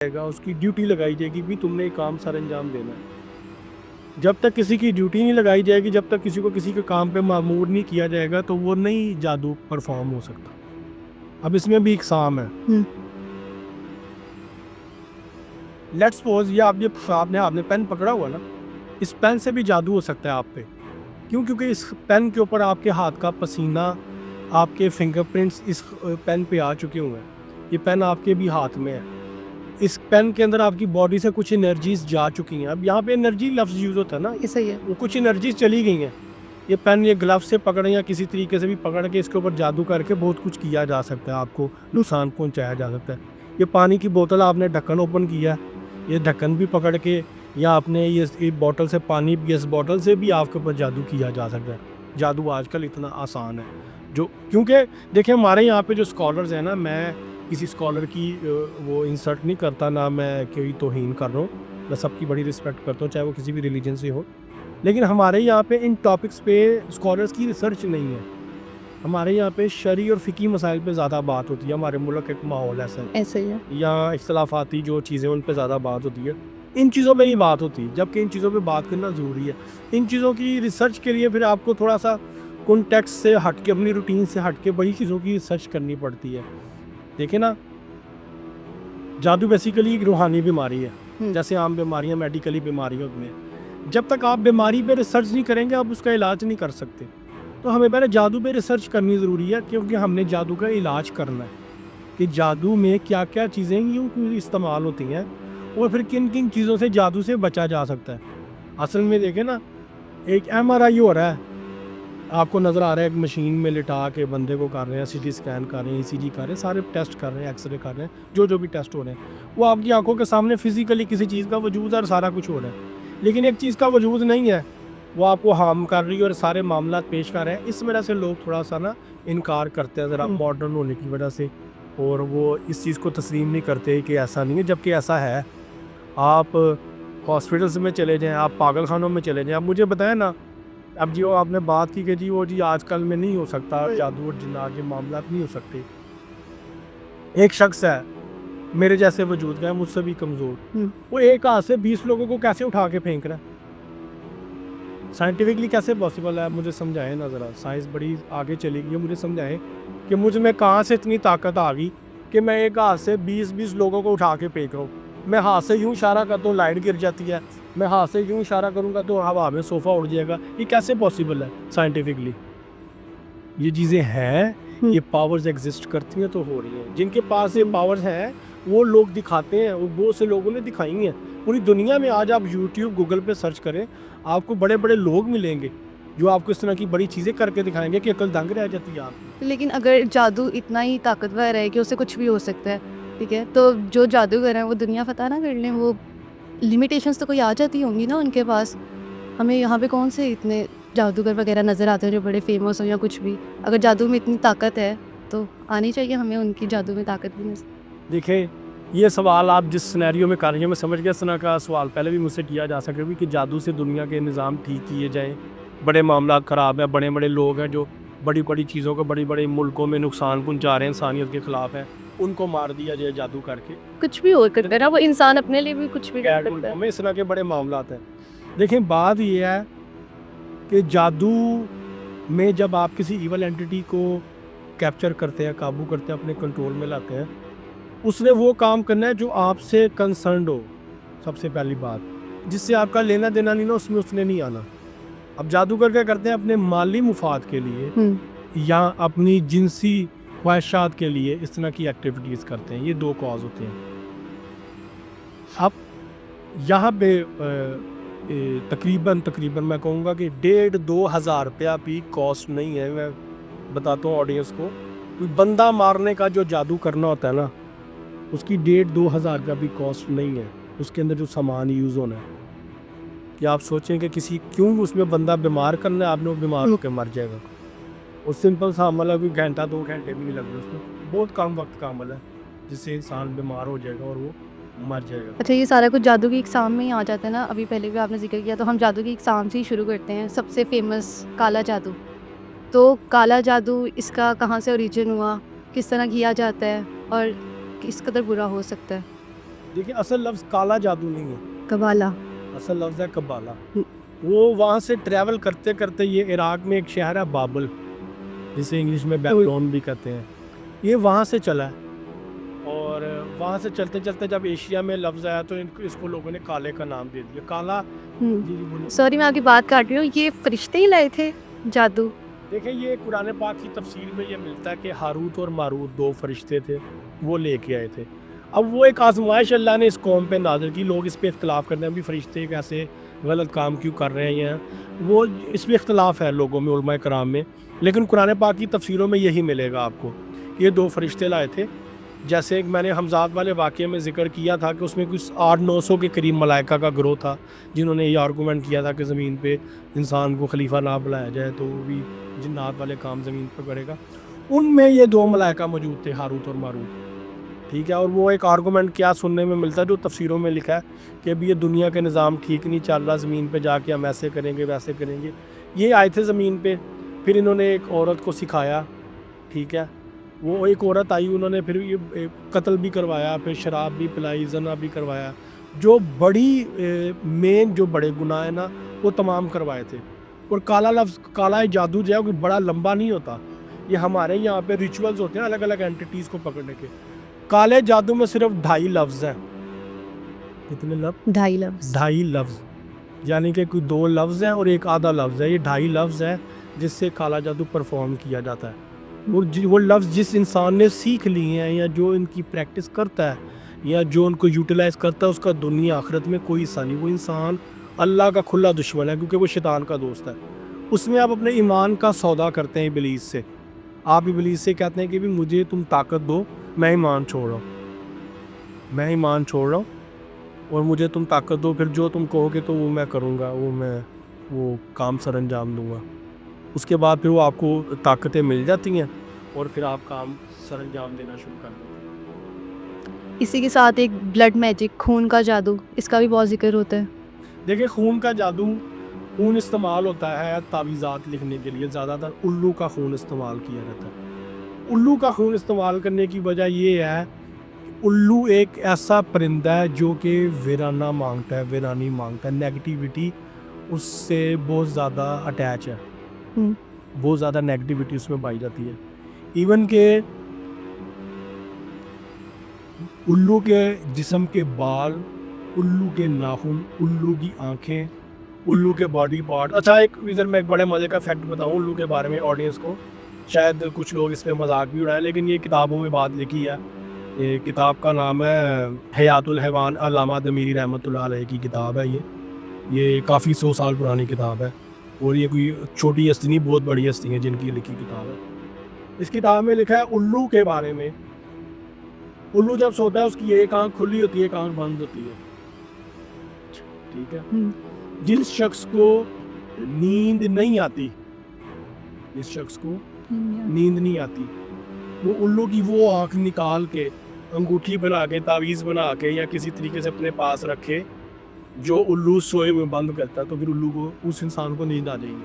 जाएगा, उसकी ड्यूटी लगाई जाएगी भी तुमने ये काम सर अंजाम देना है। जब तक किसी की ड्यूटी नहीं लगाई जाएगी, जब तक किसी को किसी के काम पे मामूर नहीं किया जाएगा, तो वो नहीं जादू परफॉर्म हो सकता। अब इसमें भी इकसाम है। हुँ। लेट्स सपोज ये आपने आपने पेन पकड़ा हुआ ना, इस पेन से भी जादू हो सकता है आप पे। क्यों? क्योंकि इस पेन के ऊपर आपके हाथ का पसीना, आपके फिंगरप्रिंट्स इस पेन पे आ चुके हुए हैं। ये पेन आपके भी हाथ में है। इस पेन के अंदर आपकी बॉडी से कुछ एनर्जीज जा चुकी हैं। अब यहाँ पे एनर्जी लफ्ज़ यूज़ होता है ना, ये सही है। वो कुछ एनर्जीज चली गई हैं। ये पेन ये ग्लव से पकड़े या किसी तरीके से भी पकड़ के इसके ऊपर जादू करके बहुत कुछ किया जा सकता है, आपको नुकसान पहुँचाया जा सकता है। ये पानी की बोतल आपने ढक्कन ओपन किया, ये ढक्कन भी पकड़ के, या आपने ये बॉटल से पानी पिया, इस बॉटल से भी आपके ऊपर जादू किया जा सकता है। जादू आजकल इतना आसान है जो, क्योंकि देखिए हमारे यहाँ पे जो स्कॉलर्स हैं ना, मैं किसी स्कॉलर की वो इंसल्ट नहीं करता, ना मैं कोई तौहीन कर रहा हूँ। मैं सबकी बड़ी रिस्पेक्ट करता हूँ, चाहे वो किसी भी रिलीजन से हो। लेकिन हमारे यहाँ पे इन टॉपिक्स पे स्कॉलर्स की रिसर्च नहीं है। हमारे यहाँ पे शरई और फ़िकी मसाइल पे ज़्यादा बात होती है। हमारे मुल्क का एक माहौल ऐसा है, ऐसा ही है। या इख्तलाफाती जो चीज़ें उन पे ज़्यादा बात होती है। इन चीज़ों पे ही बात होती है, जबकि इन चीज़ों पे बात करना ज़रूरी है। इन चीज़ों की रिसर्च के लिए फिर आपको थोड़ा-सा कॉन्टेक्स्ट से हट के, अपनी रूटीन से हट के बड़ी चीज़ों की रिसर्च करनी पड़ती है। देखिए ना, जादू बेसिकली एक रूहानी बीमारी है। हुँ। जैसे आम बीमारियाँ मेडिकली बीमारी होती हैं। जब तक आप बीमारी पे रिसर्च नहीं करेंगे, आप उसका इलाज नहीं कर सकते। तो हमें पहले जादू पे रिसर्च करनी ज़रूरी है, क्योंकि हमने जादू का इलाज करना है कि जादू में क्या-क्या चीज़ें यूँ इस्तेमाल होती हैं और फिर किन-किन चीज़ों से जादू से बचा जा सकता है। असल में देखें ना, एक एमआरआई हो रहा है, आपको नज़र आ रहा है, एक मशीन में लिटा के बंदे को कर रहे हैं, सीटी स्कैन कर रहे हैं, ईसीजी कर रहे हैं, सारे टेस्ट कर रहे हैं, एक्सरे कर रहे हैं, जो भी टेस्ट हो रहे हैं, वो आपकी आंखों के सामने फिजिकली किसी चीज़ का वजूद है और सारा कुछ हो रहा है। लेकिन एक चीज़ का वजूद नहीं है, वो आपको हार्म कर रही है और सारे मामला पेश कर रहे हैं। इस वजह से लोग थोड़ा सा ना इनकार करते हैं, ज़रा मॉडर्न होने की वजह से, और वो इस चीज़ को तस्लीम नहीं करते कि ऐसा नहीं है, जबकि ऐसा है। आप हॉस्पिटल्स में चले जाएँ, आप पागल खानों में चले जाएँ। आप मुझे बताएं ना, अब जो आपने बात की कि जी वो जी आजकल में नहीं हो सकता, जादू और जिन्नात के मामला नहीं हो सकते। एक शख्स है मेरे जैसे वजूद का है, मुझसे भी कमज़ोर, हुँ। वो एक हाथ से 20 लोगों को कैसे उठा के फेंक रहा है? साइंटिफिकली कैसे पॉसिबल है? मुझे समझाएं ना ज़रा। साइंस बड़ी आगे चली गई है, मुझे समझाएं कि मुझ में कहाँ से इतनी ताकत आ गई कि मैं एक हाथ से 20-20 लोगों को उठा के फेंक रहा हूँ। मैं हाथ से यूँ इशारा करता हूँ, लाइट गिर जाती है। मैं हाथ से यूँ इशारा करूँगा तो हवा में सोफ़ा उड़ जाएगा। ये कैसे पॉसिबल है साइंटिफिकली? ये चीज़ें हैं, हुँ। ये पावर्स एग्जिस्ट करती हैं तो हो रही हैं। जिनके पास ये पावर्स हैं, वो लोग दिखाते हैं, और बहुत से लोगों ने दिखाई हैं। पूरी दुनिया में आज आप यूट्यूब, गूगल पे सर्च करें, आपको बड़े-बड़े लोग मिलेंगे, जो आपको इस तरह की बड़ी चीज़ें करके दिखाएँगे कि अकल दंग रह जाती है आपकी। लेकिन अगर जादू इतना ही ताकतवर है कि उससे कुछ भी हो सकता है, ठीक है? तो जो जादूगर हैं वो दुनिया फ़तह ना कर लें, वो लिमिटेशंस तो कोई आ जाती होंगी ना उनके पास। हमें यहाँ पे कौन से इतने जादूगर वग़ैरह नज़र आते हैं जो बड़े फ़ेमस हों या कुछ भी। अगर जादू में इतनी ताकत है, तो आनी चाहिए हमें उनकी जादू में ताकत भी नज़र। देखिए, ये सवाल आप जिस सिनेरियो में कर रही हैं, मैं समझ गया। इस तरह का सवाल पहले भी मुझसे किया जा सके भी कि जादू से दुनिया के निज़ाम ठीक किए जाएँ। बड़े मामला ख़राब हैं, बड़े-बड़े लोग हैं जो बड़ी-बड़ी चीज़ों को बड़ी-बड़े मुल्कों में नुकसान पहुँचा रहे हैं, इंसानियत के ख़िलाफ़ हैं, उनको मार दिया जाए जादू करके। कुछ भी हो सकता है ना, वो इंसान अपने लिए भी कुछ भी कर गैर सकता मुल्कों है। में इस तरह के बड़े मामलात हैं। देखिए, बात ये है कि जादू में जब आप किसी इविल एंटिटी को कैप्चर करते हैं, काबू करते हैं, अपने कंट्रोल में लाते हैं, उसने वो काम करना है जो आपसे कंसर्न्ड हो, सबसे पहली बात। जिससे आपका लेना देना नहीं ना, उसमें उसने नहीं आना। अब जादूगर क्या करते हैं? अपने माली मुफाद के लिए हुँ। या अपनी जिनसी ख्वाहिशात के लिए इस तरह की एक्टिविटीज़ करते हैं। ये 2 कॉज़ होते हैं। अब यहाँ पे तकरीबन मैं कहूँगा कि 1,500-2 हज़ार रुपया भी कॉस्ट नहीं है। मैं बताता हूँ ऑडियंस को, कोई बंदा मारने का जो जादू करना होता है ना, उसकी 1,500-2 हज़ार का भी कॉस्ट नहीं है। उसके अंदर जो सामान यूज़ होना है, कि आप सोचें कि क्यों उसमें बंदा बीमार करना है, आपने वो बीमार होकर मर जाएगा। और सिंपल सा अमल है, कोई घंटा 2 घंटे भी नहीं लग रहे उसमें, बहुत कम वक्त का अमल है, जिससे इंसान बीमार हो जाएगा और वो मर जाएगा। अच्छा, ये सारा कुछ जादू की इक़साम में ही आ जाता है ना? अभी पहले भी आपने ज़िक्र किया, तो हम जादू की इक़साम से ही शुरू करते हैं। सबसे फ़ेमस काला जादू। तो काला जादू इसका कहाँ से ओरिजिन हुआ? किस तरह किया जाता है? और किस कदर बुरा हो सकता है? देखिए असल लफ्ज़ काला जादू नहीं है, कबाला। असल लफ्ज़ है कबाला। हम्म। वो वहाँ से ट्रैवल करते करते ये इराक में एक शहर है बाबल, जिसे इंग्लिश में बेबीलोन भी कहते हैं, ये वहाँ से चला है। और वहाँ से चलते चलते जब एशिया में लफ्ज़ आया तो इसको लोगों ने काले का नाम दे दिया, काला। जी जी बोलो। सॉरी मैं आपकी बात काट रही हूँ, ये फरिश्ते ही लाए थे जादू? देखिए ये कुरान पाक की तफसीर में ये मिलता है कि हारूत और मारूत 2 फरिश्ते थे, वो लेके आए थे। अब वो एक आजमाइश अल्लाह ने इस कौम पे नाज़िल की। लोग इस पे इख्तलाफ करते हैं भी फरिश्ते कैसे गलत काम क्यों कर रहे हैं यहाँ, वो इस पे इख्तलाफ है लोगों में, उलमाए कराम में। लेकिन कुरान पाक की तफसीरों में यही मिलेगा आपको कि ये 2 फरिश्ते लाए थे। जैसे एक मैंने हमज़ाद वाले वाक़ये में ज़िक्र किया था कि उसमें कुछ 800-900 के करीब मलाइका का गिरोह था, जिन्होंने ये आर्गूमेंट किया था कि ज़मीन पे इंसान को खलीफा ना बुलाया जाए तो वो भी जिन्नात वाले काम ज़मीन पर करेगा। उनमें ये 2 मलाइका मौजूद थे, हारूत और मारूत, ठीक है। और वो एक आर्गूमेंट क्या सुनने में मिलता है जो तफसीरों में लिखा है कि अभी ये दुनिया का निज़ाम ठीक नहीं चल रहा, ज़मीन पे जाके हम ऐसे करेंगे वैसे करेंगे। ये आए थे ज़मीन पे, फिर इन्होंने एक औरत को सिखाया, ठीक है। वो एक औरत आई, उन्होंने फिर ये कत्ल भी करवाया, फिर शराब भी पिलाई, जना भी करवाया। जो बड़ी मेन जो बड़े गुनाह है ना वो तमाम करवाए थे। और काला लफ्ज़, काला जादू जो है वो बड़ा लंबा नहीं होता, ये हमारे यहाँ पे रिचुअल्स होते हैं अलग अलग एंटिटीज़ को पकड़ने के। काले जादू में सिर्फ 2.5 लफ्ज़ हैं। कितने लफ्ज़? 2.5 लफ्ज़। 2.5 लफ्ज़, यानी कि कोई 2 लफ्ज़ हैं और एक आधा लफ्ज़ है। ये 2.5 लफ्ज़ है जिससे काला जादू परफॉर्म किया जाता है। और वो लफ्ज़ जिस इंसान ने सीख लिए हैं या जो इनकी प्रैक्टिस करता है या जो उनको यूटिलाइज़ करता है, उसका दुनिया आखिरत में कोई हिस्सा नहीं। वो इंसान अल्लाह का खुला दुश्मन है, क्योंकि वो शैतान का दोस्त है। उसमें आप अपने ईमान का सौदा करते हैं इब्लीस से। आप इब्लीस से कहते हैं कि भी मुझे तुम ताकत दो, मैं ईमान छोड़ रहा हूँ, मैं ईमान छोड़ रहा हूँ और मुझे तुम ताकत दो, फिर जो तुम कहोगे तो वो मैं करूँगा, वो काम सर अंजाम दूँगा। उसके बाद फिर वो आपको ताकतें मिल जाती हैं और फिर आप काम सर अंजाम देना शुरू कर देते हैं। इसी के साथ एक ब्लड मैजिक, खून का जादू, इसका भी बहुत जिक्र होता है। देखिए खून का जादू, खून इस्तेमाल होता है तावीज़ात लिखने के लिए, ज़्यादातर उल्लू का खून इस्तेमाल किया जाता है। उल्लू का खून इस्तेमाल करने की वजह ये है कि उल्लू एक ऐसा परिंदा है जो कि वीराना मांगता है, वीरानी मांगता है, नेगेटिविटी उससे बहुत ज़्यादा अटैच है, बहुत ज़्यादा नेगेटिविटी उसमें पाई जाती है। इवन के उल्लू के जिस्म के बाल, उल्लू के नाखून, उल्लू की आंखें, उल्लू के बॉडी पार्ट। अच्छा इधर मैं एक बड़े मज़े का फैक्ट बताऊँ उल्लू के बारे में ऑडियंस को, शायद कुछ लोग इस पर मजाक भी उड़ाएं, लेकिन ये किताबों में बात लिखी है। ये किताब का नाम है हयातुल हैवान, अल्लामा दमीरी रहमतुल्लाह अलैह की किताब है। ये काफ़ी 100 साल पुरानी किताब है और ये कोई छोटी हस्ती नहीं, बहुत बड़ी हस्ती है जिनकी लिखी किताब है। इस किताब में लिखा है उल्लू के बारे में। उल्लू जब सोता है उसकी एक आंख खुली होती है, एक आंख बंद होती है, ठीक है। जिस शख्स को नींद नहीं आती, जिस शख्स को नींद नहीं आती, वो उल्लू की वो आंख निकाल के अंगूठी बना के, तावीज़ बना के या किसी तरीके से अपने पास रखे, जो उल्लू सोए में बंद करता है, तो फिर उल्लू को, उस इंसान को नींद आ जाएगी।